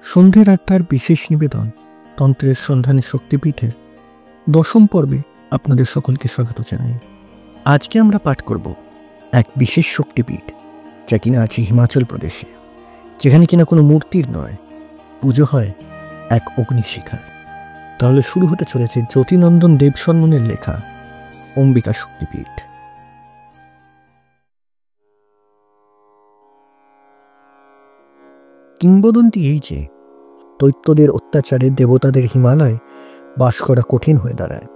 সন্ধ্যের আড্ডার বিশেষ নিবেদন তন্ত্রের সন্ধানে শক্তিপীঠের 10ম পর্বে আপনাদের সকলকে স্বাগত জানাই। আজকে আমরা পাঠ করব এক বিশেষ শক্তিপীঠ, যা কিনা আছে হিমাচল প্রদেশে, যেখানে কিনা কোনো মূর্তির নয়, পুজো হয় এক অগ্নিশিখার। তাহলে শুরু হতে চলেছে জ্যোতিনন্দন দেববর্মনের লেখা অম্বিকা শক্তিপীঠ। কিংবদন্তি এই যে দৈত্যদের অত্যাচারে দেবতাদের হিমালয় বাস করা কঠিন হয়ে দাঁড়ায়।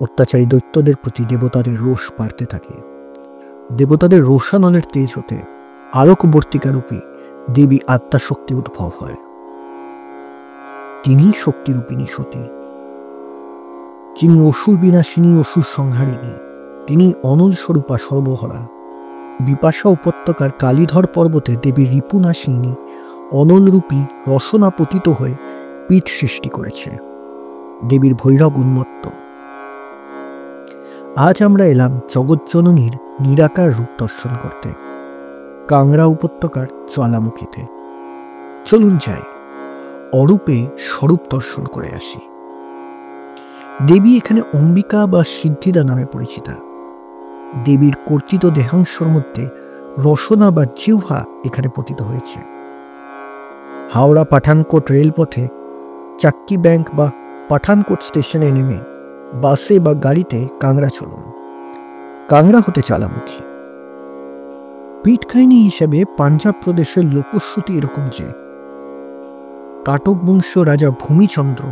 অত্যাচারী দৈত্যদের প্রতি দেবতাদের রোষ বাড়তে থাকে। দেবতাদের রোষানলের তেজ হতে আলোকবর্তিকারূপী দেবী আত্মাশক্তি উদ্ভব হয়। তিনি শক্তিরূপিণী সতী, যিনি অসুর বিনাশিনী, অসুর সংহারিণী। তিনি অনল স্বরূপা সর্বহরা। বিপাশা উপত্যকার কালীধর পর্বতে দেবী রিপুনাশিনী অনলরূপী রসনা পতিত হয়ে পীঠ সৃষ্টি করেছে। দেবীর ভৈরব উন্মত্ত। আজ আমরা এলাম জগজ্জননীর নিরাকার রূপ দর্শন করতে, কাংড়া উপত্যকার জ্বালামুখীতে। চলুন যাই, অরূপে স্বরূপ দর্শন করে আসি। দেবী এখানে অম্বিকা বা সিদ্ধিদা নামে পরিচিতা। দেবীর কর্তিত দেহাংশর মধ্যে রসনা বা জিহ্বা এখানে পতিত হয়েছে। হাওড়া পাঠানকোট রেলপথে চাক্কি ব্যাংক বা পাঠানকোট স্টেশনে নেমে বাসে বা গাড়িতে কাংড়া চলুন। কাংড়া হতে জ্বালামুখী। পীঠ কাহিনী হিসেবে পাঞ্জাব প্রদেশের লোকশ্রুতি এরকম যে কাটক বংশ রাজা ভূমিচন্দ্র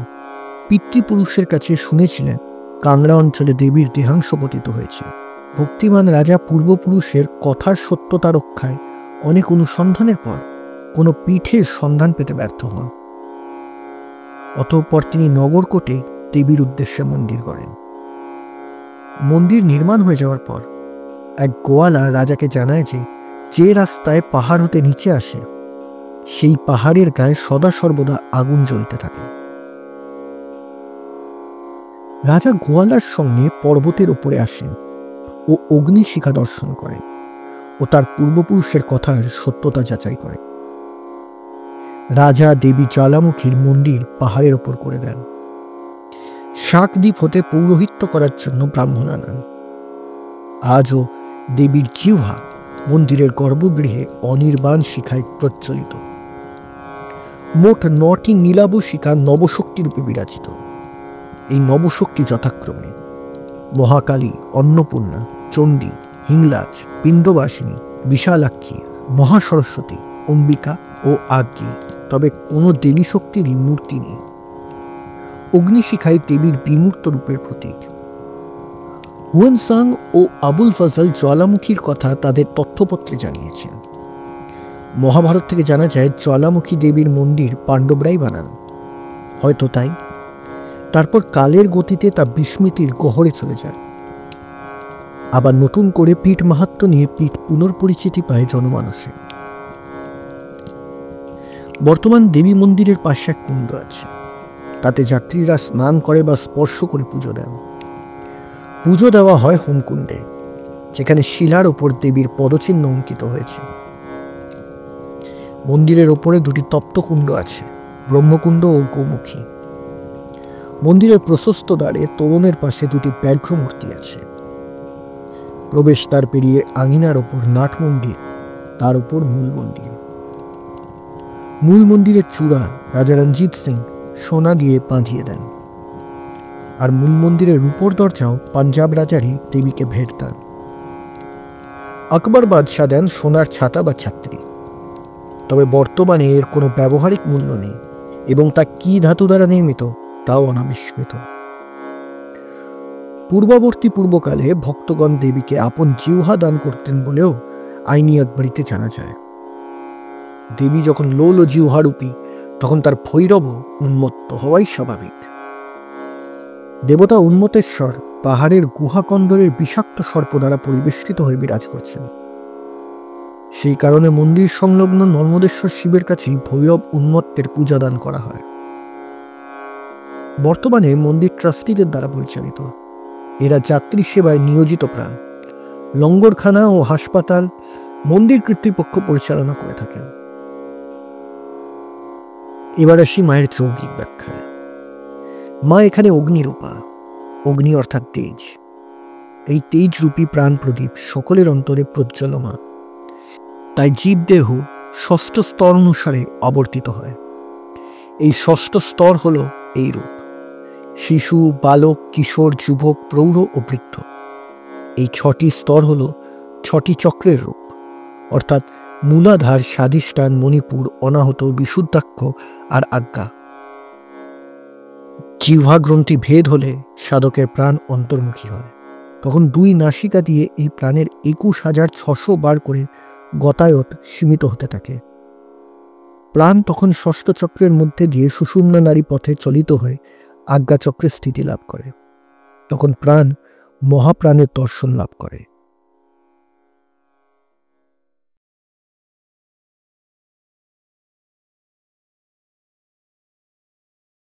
পিতৃপুরুষের কাছে শুনেছিলেন কাংড়া অঞ্চলে দেবীর দেহাংশ পতিত হয়েছে। ভক্তিমান রাজা পূর্বপুরুষের কথার সত্যতা রক্ষায় অনেক অনুসন্ধানের পর কোনো পীঠের সন্ধান পেতে ব্যর্থ হন। অতঃপর তিনি নগরকোটে দেবীর উদ্দেশ্যে মন্দির গড়েন। মন্দির নির্মাণ হয়ে যাওয়ার পর এক গোয়ালা রাজাকে জানায় যে রাস্তায় পাহাড় হতে নিচে আসে, সেই পাহাড়ের গায়ে সদা সর্বদা আগুন জ্বলতে থাকে। রাজা গোয়ালার সঙ্গে পর্বতের উপরে আসেন ও অগ্নিশিখা দর্শন করেন ও তার পূর্বপুরুষের কথার সত্যতা যাচাই করেন। রাজা দেবী জ্বালামুখীর মন্দির পাহাড়ের ওপর করে দেন। শাকদ্বীপ হতে পৌরোহিত্য করার জন্য ব্রাহ্মণ আনান। আজও দেবীর জিহ্বা মন্দিরের গর্ভগৃহে অনির্বাণ শিখায় প্রজ্বলিত। মোট 9টি নীলাভ শিখা নবশক্তিরূপে বিরাজিত। এই নবশক্তি যথাক্রমে মহাকালী, অন্নপূর্ণা, চণ্ডী, হিংলাজ, পিণ্ডবাসিনী, বিশালাক্ষী, মহাসরস্বতী, অম্বিকা ও আদ্রি। তবে কোনো দেবী শক্তিরই মূর্তি নেই। অগ্নিশিখায় দেবীর বিমূর্ত রূপের প্রতীক। হুয়েনসাং ও আবুল ফজল জ্বালামুখীর কথা তাদের তথ্যপত্রে জানিয়েছেন। মহাভারত থেকে জানা যায় জ্বালামুখী দেবীর মন্দির পাণ্ডবরাই বানান। হয়তো তাই। তারপর কালের গতিতে তা বিস্মৃতির গহরে চলে যায়। আবার নতুন করে পীঠ মাহাত্ম্য নিয়ে পীঠ পুনর্পরিচিতি পায় জনমানসে। বর্তমান দেবী মন্দিরের পাশে এক কুণ্ড আছে। তাতে যাত্রীরা স্নান করে বা স্পর্শ করে পুজো দেন। পুজো দেওয়া হয় হোমকুণ্ডে, যেখানে শিলার ওপর দেবীর পদচিহ্ন অঙ্কিত হয়েছে। মন্দিরের ওপরে 2টি তপ্ত কুণ্ড আছে, ব্রহ্মকুণ্ড ও গোমুখী। মন্দিরের প্রশস্ত দ্বারে তোরণের পাশে 2টি ব্যাঘ্র মূর্তি আছে। প্রবেশদ্বার পেরিয়ে আঙিনার ওপর নাট মন্দির, তার উপর মূল মন্দির। মূল মন্দিরের চূড়া রাজা রঞ্জিত সিং সোনা দিয়ে বাঁধিয়ে দেন, আর মূল মন্দিরের রূপোর দরজাও পাঞ্জাব রাজারই দেবীকে ভেট দেন। আকবর বাদশাহ দেন সোনার ছাতা বা ছাত্রী। তবে বর্তমানে এর কোনো ব্যবহারিক মূল্য নেই এবং তা কি ধাতু দ্বারা নির্মিত তাও অনাবিষ্কৃত। পূর্বকালে ভক্তগণ দেবীকে আপন জিহ্বা দান করতেন বলেও আইনি আকবরীতে জানা যায়। দেবী যখন লোল ও জিহ্বারূপী, তখন তার ভৈরবও উন্মত্ত হওয়াই স্বাভাবিক। দেবতা উন্মতেশ্বর পাহাড়ের গুহাকন্দরের বিষাক্ত সর্প দ্বারা পরিবেষ্টিত হয়ে বিরাজ করছেন। সেই কারণে মন্দির সংলগ্ন নর্মদেশ্বর শিবের কাছেই ভৈরব উন্মত্তের পূজা দান করা হয়। বর্তমানে মন্দির ট্রাস্টিদের দ্বারা পরিচালিত। এরা যাত্রী সেবায় নিয়োজিত প্রাণ। লঙ্গরখানা ও হাসপাতাল মন্দির কর্তৃপক্ষ পরিচালনা করে থাকেন। এবার আসি মায়ের যৌগিক ব্যাখ্যায়। মা এখানে অগ্নিরূপা। অগ্নি অর্থাৎ তেজ। এই তেজরূপী প্রাণ প্রদীপ সকলের অন্তরে প্রজ্বলমান। তাই জীবদেহ ষষ্ঠ স্তর অনুসারে আবর্তিত হয়। এই ষষ্ঠ স্তর হল এই রূপ: শিশু, বালক, কিশোর, যুবক, প্রৌঢ় ও বৃদ্ধ। এই 6টি স্তর হল 6টি চক্রের রূপ, অর্থাৎ মূলাধার, স্বাধিষ্ঠান, মণিপুর, অনাহত, বিশুদ্ধাক্ষ আর আজ্ঞা। জিহ্বা গ্রন্থি ভেদ হলে সাধকের প্রাণ অন্তর্মুখী হয়। তখন 2 নাসিকা দিয়ে এই প্রাণের 21,600 বার করে গতায়ত সীমিত হতে থাকে। প্রাণ তখন ষষ্ঠ চক্রের মধ্যে দিয়ে সুষুম্না নারী পথে চলিত হয়ে আজ্ঞাচক্রে স্থিতি লাভ করে। তখন প্রাণ মহাপ্রাণের দর্শন লাভ করে।